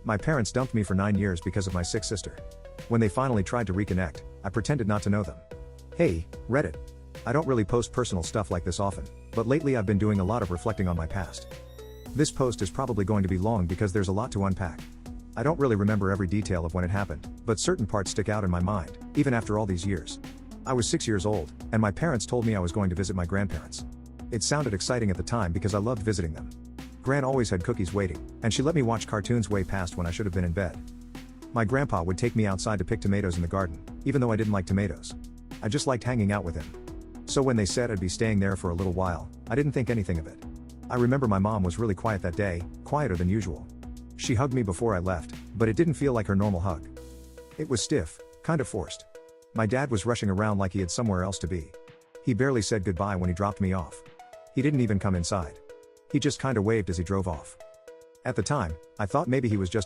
My parents dumped me for 9 years because of my sick sister. When they finally tried to reconnect, I pretended not to know them. Hey, Reddit. I don't really post personal stuff like this often, but lately I've been doing a lot of reflecting on my past. This post is probably going to be long because there's a lot to unpack. I don't really remember every detail of when it happened, but certain parts stick out in my mind, even after all these years. I was 6 years old, and my parents told me I was going to visit my grandparents. It sounded exciting at the time because I loved visiting them. Gran always had cookies waiting, and she let me watch cartoons way past when I should have been in bed. My grandpa would take me outside to pick tomatoes in the garden, even though I didn't like tomatoes. I just liked hanging out with him. So when they said I'd be staying there for a little while, I didn't think anything of it. I remember my mom was really quiet that day, quieter than usual. She hugged me before I left, but it didn't feel like her normal hug. It was stiff, kind of forced. My dad was rushing around like he had somewhere else to be. He barely said goodbye when he dropped me off. He didn't even come inside. He just kinda waved as he drove off. At the time, I thought maybe he was just an